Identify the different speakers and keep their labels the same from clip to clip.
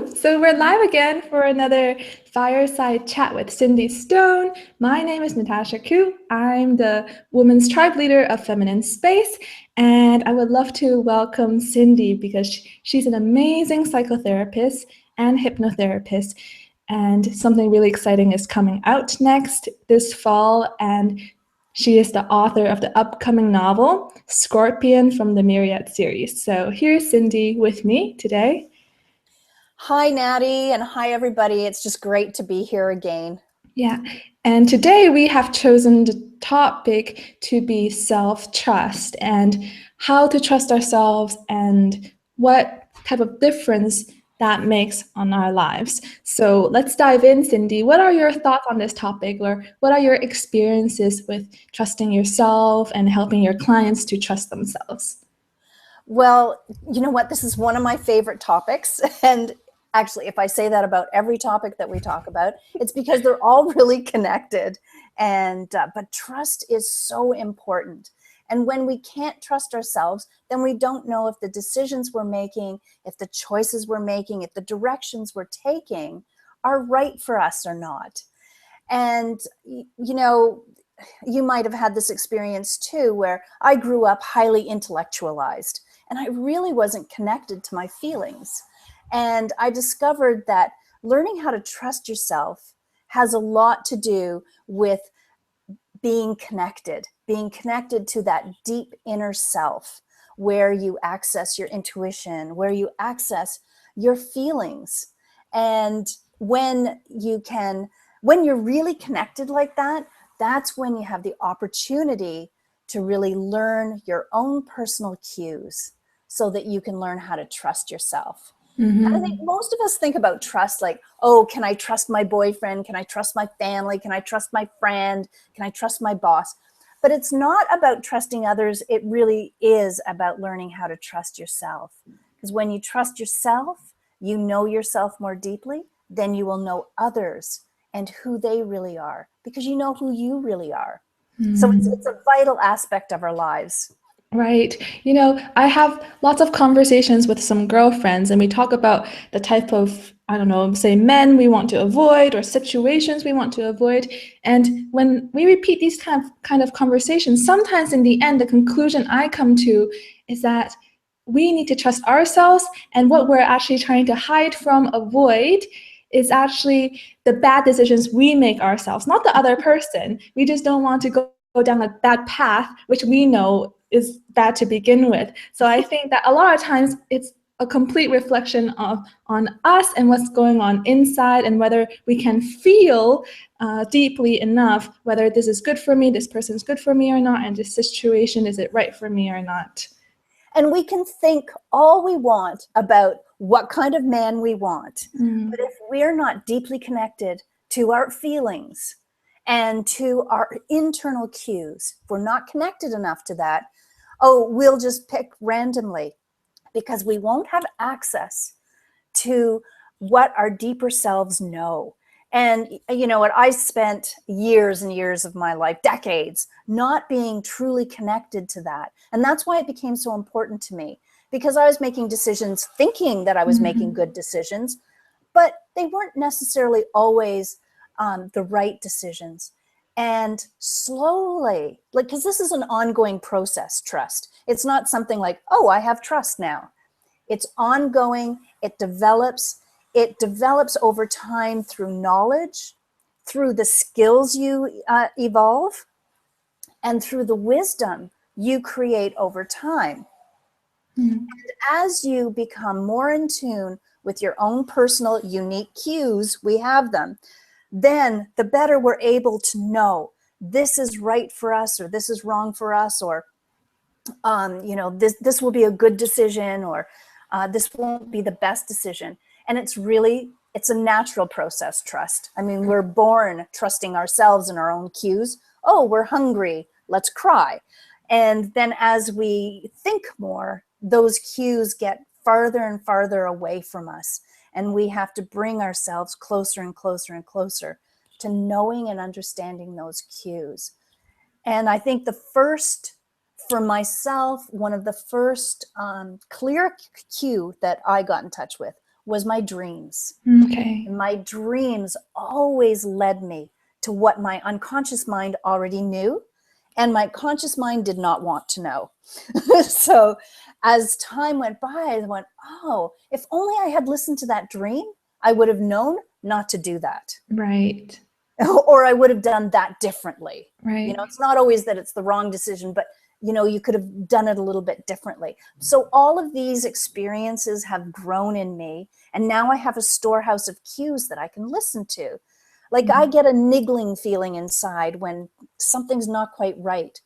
Speaker 1: So we're live again for another Fireside chat with Cindy Stone. My name is Natasha Koo. I'm the Women's Tribe Leader of Feminine Space, and I would love to welcome Cindy because she's an amazing psychotherapist and hypnotherapist. And something really exciting is coming out next this fall, and she is the author of the upcoming novel, Scorpion from the Myriad series. So here's Cindy with me today.
Speaker 2: Hi, Natty, and hi, everybody. It's just great to be here again.
Speaker 1: Yeah, and today we have chosen the topic to be self-trust and how to trust ourselves and what type of difference that makes on our lives. So let's dive in, Cindy. What are your thoughts on this topic, or what are your experiences with trusting yourself and helping your clients to trust themselves?
Speaker 2: Well, you know what? This is one of my favorite topics. And actually, if I say that about every topic that we talk about, it's because they're all really connected. But trust is so important. And when we can't trust ourselves, then we don't know if the decisions we're making, if the choices we're making, if the directions we're taking are right for us or not. And, you might have had this experience too, where I grew up highly intellectualized and I really wasn't connected to my feelings. And I discovered that learning how to trust yourself has a lot to do with being connected to that deep inner self where you access your intuition, where you access your feelings. And when you're really connected like that, that's when you have the opportunity to really learn your own personal cues so that you can learn how to trust yourself. And I think
Speaker 1: Mm-hmm.
Speaker 2: most of us think about trust like, oh, can I trust my boyfriend? Can I trust my family? Can I trust my friend? Can I trust my boss? But it's not about trusting others. It really is about learning how to trust yourself. Because when you trust yourself, you know yourself more deeply, then you will know others and who they really are, because you know who you really are. So it's a vital aspect of our lives.
Speaker 1: Right. I have lots of conversations with some girlfriends, and we talk about the type of, I don't know, say men we want to avoid or situations we want to avoid. And when we repeat these kind of conversations, sometimes in the end, the conclusion I come to is that we need to trust ourselves, and what we're actually trying to hide from, avoid, is actually the bad decisions we make ourselves, not the other person. We just don't want to go down that path, which we know is bad to begin with. So I think that a lot of times it's a complete reflection on us and what's going on inside, and whether we can feel deeply enough whether this is good for me, this person's good for me or not, and this situation, is it right for me or not.
Speaker 2: And we can think all we want about what kind of man we want.
Speaker 1: Mm.
Speaker 2: But if we're not deeply connected to our feelings and to our internal cues, if we're not connected enough to that, oh, we'll just pick randomly because we won't have access to what our deeper selves know. And you know what? I spent years and years of my life, decades, not being truly connected to that. And that's why it became so important to me, because I was making decisions thinking that I was making
Speaker 1: Mhm.
Speaker 2: good decisions, but they weren't necessarily always the right decisions. And slowly, like, because this is an ongoing process, trust. It's not something like, oh, I have trust now. It's ongoing, it develops over time through knowledge, through the skills you evolve, and through the wisdom you create over time.
Speaker 1: Mm.
Speaker 2: As you become more in tune with your own personal unique cues, we have them, then the better we're able to know this is right for us or this is wrong for us, or this will be a good decision, or this won't be the best decision. And it's a natural process, trust. I mean, we're born trusting ourselves and our own cues. Oh, we're hungry, let's cry. And then as we think more, those cues get farther and farther away from us. And we have to bring ourselves closer and closer and closer to knowing and understanding those cues. And I think for myself, one of the first clear cue that I got in touch with was my dreams.
Speaker 1: Okay.
Speaker 2: And my dreams always led me to what my unconscious mind already knew, and my conscious mind did not want to know. So as time went by, I went, oh, if only I had listened to that dream, I would have known not to do that.
Speaker 1: Right.
Speaker 2: Or I would have done that differently.
Speaker 1: Right.
Speaker 2: It's not always that it's the wrong decision, but you could have done it a little bit differently. So all of these experiences have grown in me, and now I have a storehouse of cues that I can listen to. Like I get a niggling feeling inside when something's not quite right,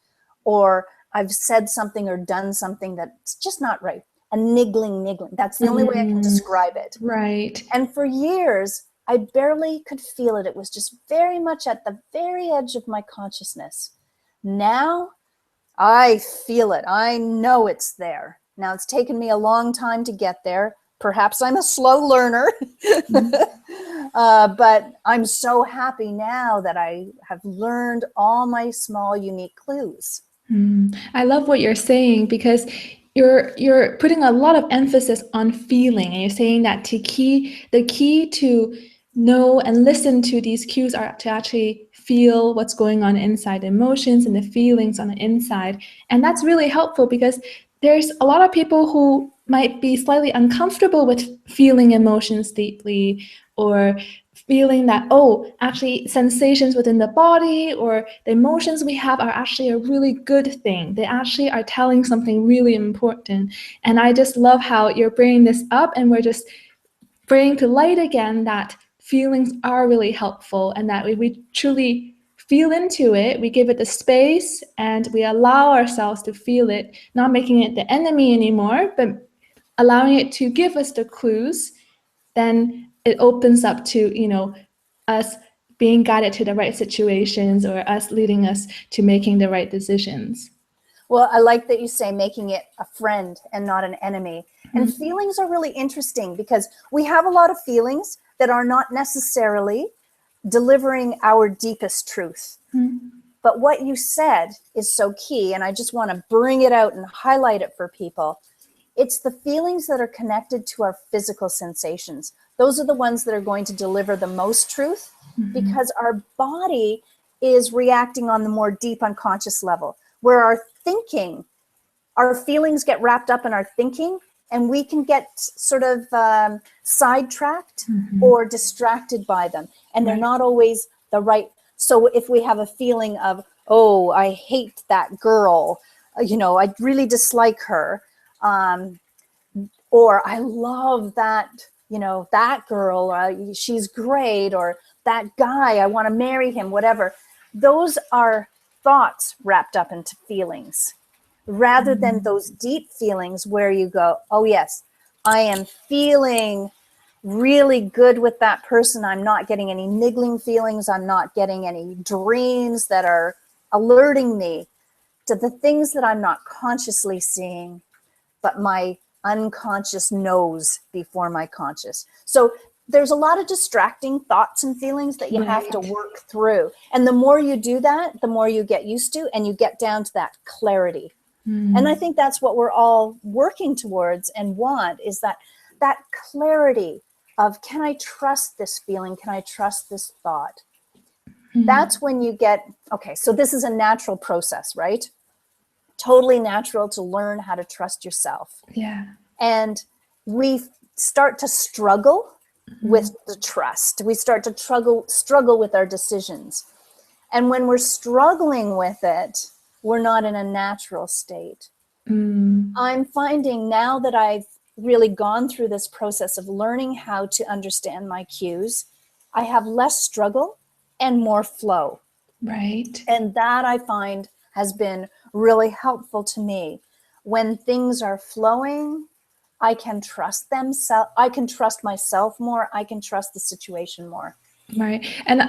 Speaker 2: or I've said something or done something that's just not right. A niggling. That's the only way I can describe it.
Speaker 1: Right.
Speaker 2: And for years, I barely could feel it. It was just very much at the very edge of my consciousness. Now I feel it. I know it's there. Now it's taken me a long time to get there. Perhaps I'm a slow learner, but I'm so happy now that I have learned all my small, unique clues.
Speaker 1: I love what you're saying, because you're putting a lot of emphasis on feeling, and you're saying that the key to know and listen to these cues are to actually feel what's going on inside, the emotions and the feelings on the inside. And that's really helpful, because there's a lot of people who might be slightly uncomfortable with feeling emotions deeply, or feeling that, oh, actually sensations within the body or the emotions we have are actually a really good thing. They actually are telling something really important. And I just love how you're bringing this up, and we're just bringing to light again that feelings are really helpful, and that we truly feel into it, we give it the space, and we allow ourselves to feel it, not making it the enemy anymore, but allowing it to give us the clues. Then it opens up to, us being guided to the right situations, or us leading us to making the right decisions.
Speaker 2: Well, I like that you say making it a friend and not an enemy. And feelings are really interesting, because we have a lot of feelings that are not necessarily delivering our deepest truth. But what you said is so key, and I just want to bring it out and highlight it for people. It's the feelings that are connected to our physical sensations. Those are the ones that are going to deliver the most truth, because our body is reacting on the more deep unconscious level, where our feelings get wrapped up in our thinking, and we can get sort of sidetracked or distracted by them. And they're not always the right. So if we have a feeling of, oh, I hate that girl, I really dislike her, or I love that, that girl, she's great, or that guy, I want to marry him, whatever. Those are thoughts wrapped up into feelings, rather than those deep feelings where you go, oh yes, I am feeling really good with that person. I'm not getting any niggling feelings. I'm not getting any dreams that are alerting me to the things that I'm not consciously seeing, but my unconscious knows before my conscious. So there's a lot of distracting thoughts and feelings that you have to work through. And the more you do that, the more you get used to, and you get down to that clarity. And I think that's what we're all working towards and want, is that clarity of, can I trust this feeling? Can I trust this thought? That's when you get, okay, so this is a natural process, right? Totally natural to learn how to trust yourself.
Speaker 1: Yeah.
Speaker 2: And we start to struggle with the trust. We start to struggle with our decisions. And when we're struggling with it, we're not in a natural state. I'm finding now that I've really gone through this process of learning how to understand my cues, I have less struggle and more flow.
Speaker 1: Right.
Speaker 2: And that I find has been really helpful to me. When things are flowing, I can trust them. I can trust myself more. I can trust the situation more.
Speaker 1: Right. And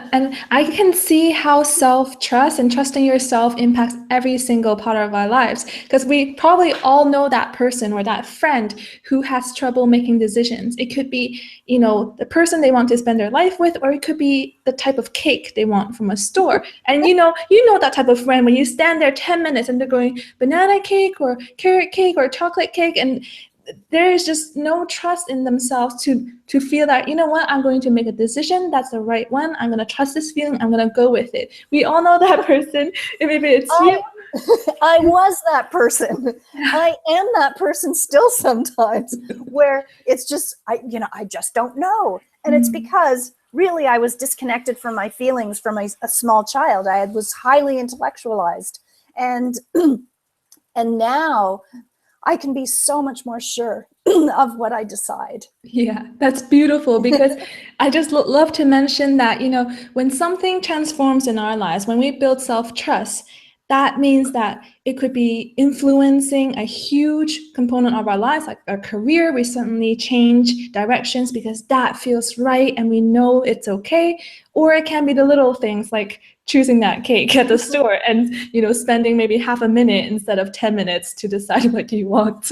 Speaker 1: I can see how self-trust and trusting yourself impacts every single part of our lives, because we probably all know that person or that friend who has trouble making decisions. It could be, the person they want to spend their life with, or it could be the type of cake they want from a store. And you know that type of friend when you stand there 10 minutes and they're going banana cake or carrot cake or chocolate cake, and there is just no trust in themselves to feel that, you know what, I'm going to make a decision that's the right one. I'm going to trust this feeling. I'm going to go with it. We all know that person. And maybe it's you.
Speaker 2: I I was that person. I am that person still sometimes, where it's just I just don't know. And it's because really I was disconnected from my feelings from a small child. I was highly intellectualized. And and now I can be so much more sure of what I decide.
Speaker 1: Yeah, that's beautiful, because I just love to mention that, when something transforms in our lives, when we build self-trust, that means that it could be influencing a huge component of our lives, like our career. We suddenly change directions because that feels right and we know it's okay. Or it can be the little things like choosing that cake at the store and, spending maybe half a minute instead of 10 minutes to decide what you want.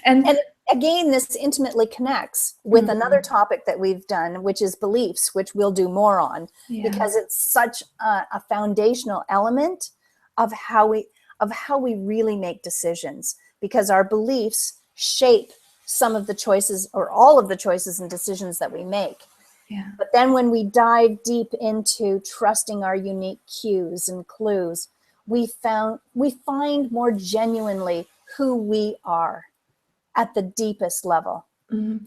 Speaker 2: And again, this intimately connects with another topic that we've done, which is beliefs, which we'll do more on, because it's such a foundational element of how we really make decisions, because our beliefs shape some of the choices or all of the choices and decisions that we make.
Speaker 1: Yeah.
Speaker 2: But then when we dive deep into trusting our unique cues and clues, we find more genuinely who we are at the deepest level.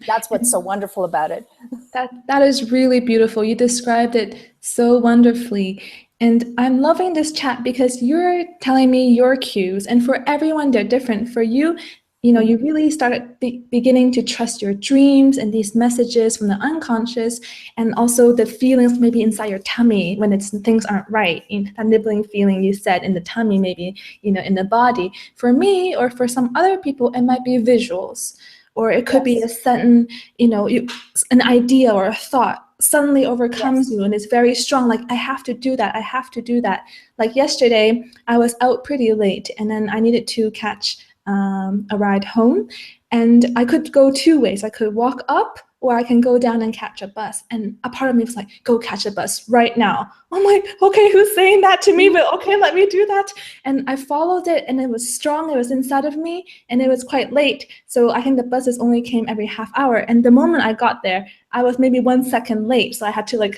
Speaker 2: That's what's so wonderful about it.
Speaker 1: That is really beautiful. You described it so wonderfully. And I'm loving this chat because you're telling me your cues, and for everyone, they're different. For you, you really started beginning to trust your dreams and these messages from the unconscious, and also the feelings maybe inside your tummy when things aren't right. That nibbling feeling you said in the tummy, maybe, in the body. For me, or for some other people, it might be visuals. Or it could be a sudden, an idea or a thought suddenly overcomes you and it's very strong. Like, I have to do that. I have to do that. Like yesterday, I was out pretty late and then I needed to catch a ride home. And I could go two ways. I could walk up or I can go down and catch a bus. And a part of me was like, go catch a bus right now. I'm like, okay, who's saying that to me? But okay, let me do that. And I followed it and it was strong. It was inside of me and it was quite late. So I think the buses only came every half hour. And the moment I got there, I was maybe 1 second late. So I had to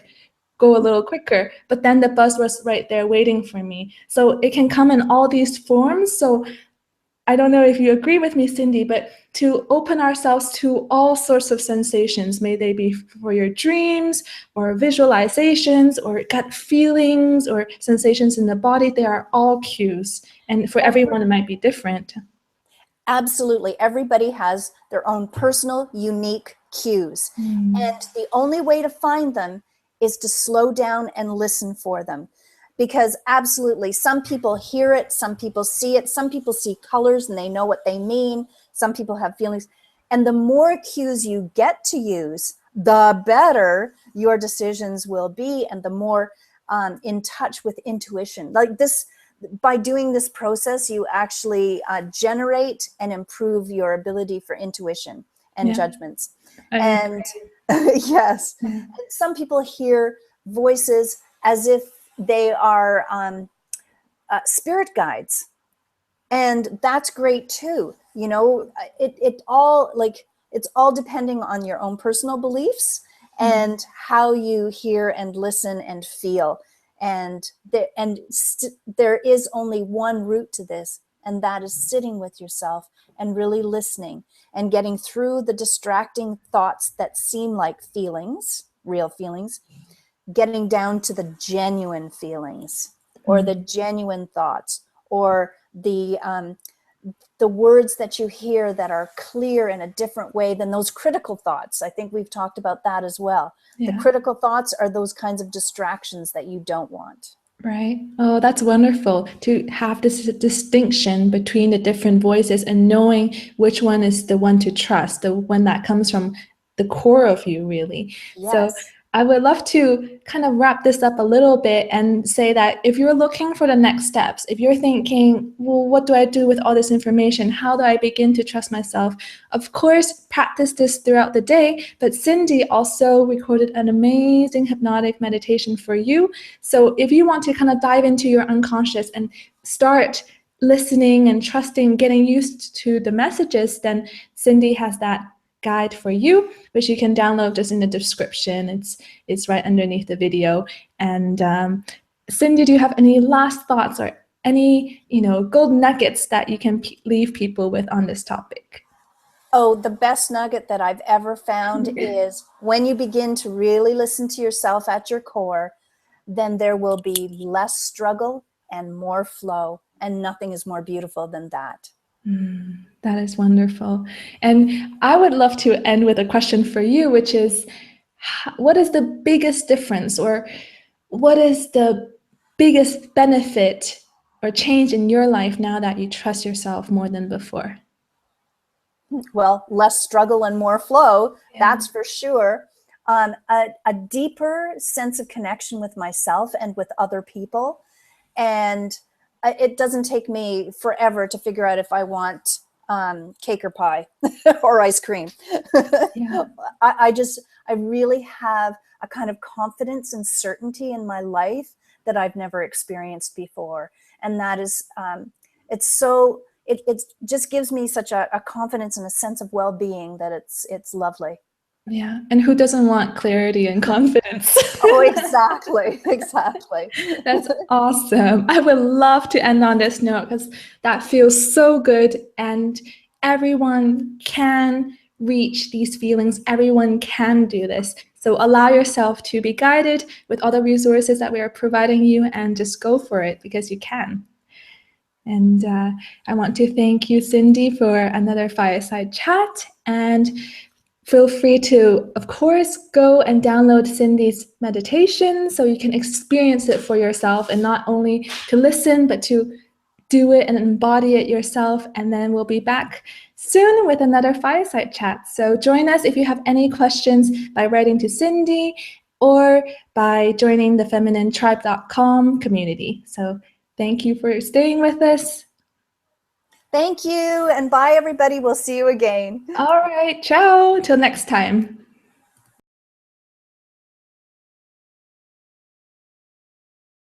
Speaker 1: go a little quicker. But then the bus was right there waiting for me. So it can come in all these forms. So I don't know if you agree with me, Cindy, but to open ourselves to all sorts of sensations, may they be for your dreams or visualizations or gut feelings or sensations in the body, they are all cues. And for everyone, it might be different.
Speaker 2: Absolutely. Everybody has their own personal, unique cues. And the only way to find them is to slow down and listen for them. Because absolutely, some people hear it, some people see it, some people see colors and they know what they mean, some people have feelings. And the more cues you get to use, the better your decisions will be, and the more in touch with intuition. Like this, by doing this process, you actually generate and improve your ability for intuition and judgments. And yes, some people hear voices as if they are spirit guides, and that's great too. It's all depending on your own personal beliefs and how you hear and listen and feel. And there is only one route to this, and that is sitting with yourself and really listening and getting through the distracting thoughts that seem like feelings, real feelings, getting down to the genuine feelings or the genuine thoughts or the words that you hear that are clear in a different way than those critical thoughts. I think we've talked about that as well. The critical thoughts are those kinds of distractions that you don't want.
Speaker 1: Right. Oh, that's wonderful to have this distinction between the different voices and knowing which one is the one to trust, the one that comes from the core of you, really.
Speaker 2: Yes.
Speaker 1: So I would love to kind of wrap this up a little bit and say that if you're looking for the next steps, if you're thinking, well, what do I do with all this information? How do I begin to trust myself? Of course, practice this throughout the day, but Cindy also recorded an amazing hypnotic meditation for you. So if you want to kind of dive into your unconscious and start listening and trusting, getting used to the messages, then Cindy has that guide for you, which you can download just in the description. It's right underneath the video. And Cindy, do you have any last thoughts or any gold nuggets that you can leave people with on this topic?
Speaker 2: Oh, the best nugget that I've ever found is when you begin to really listen to yourself at your core, then there will be less struggle and more flow. And nothing is more beautiful than that.
Speaker 1: That is wonderful. And I would love to end with a question for you, which is, what is the biggest difference, or what is the biggest benefit or change in your life now that you trust yourself more than before?
Speaker 2: Well, less struggle and more flow, that's for sure. A deeper sense of connection with myself and with other people. And it doesn't take me forever to figure out if I want cake or pie or ice cream.
Speaker 1: Yeah.
Speaker 2: I really have a kind of confidence and certainty in my life that I've never experienced before. And that is, it just gives me such a confidence and a sense of well-being that it's lovely.
Speaker 1: Yeah. And who doesn't want clarity and confidence?
Speaker 2: Oh, exactly. Exactly.
Speaker 1: That's awesome. I would love to end on this note because that feels so good. And everyone can reach these feelings. Everyone can do this. So allow yourself to be guided with all the resources that we are providing you, and just go for it because you can. And I want to thank you, Cindy, for another fireside chat. And feel free to, of course, go and download Cindy's meditation so you can experience it for yourself, and not only to listen, but to do it and embody it yourself. And then we'll be back soon with another fireside chat. So join us if you have any questions by writing to Cindy or by joining the femininetribe.com community. So thank you for staying with us.
Speaker 2: Thank you. And bye, everybody. We'll see you again.
Speaker 1: All right. Ciao. Till next time.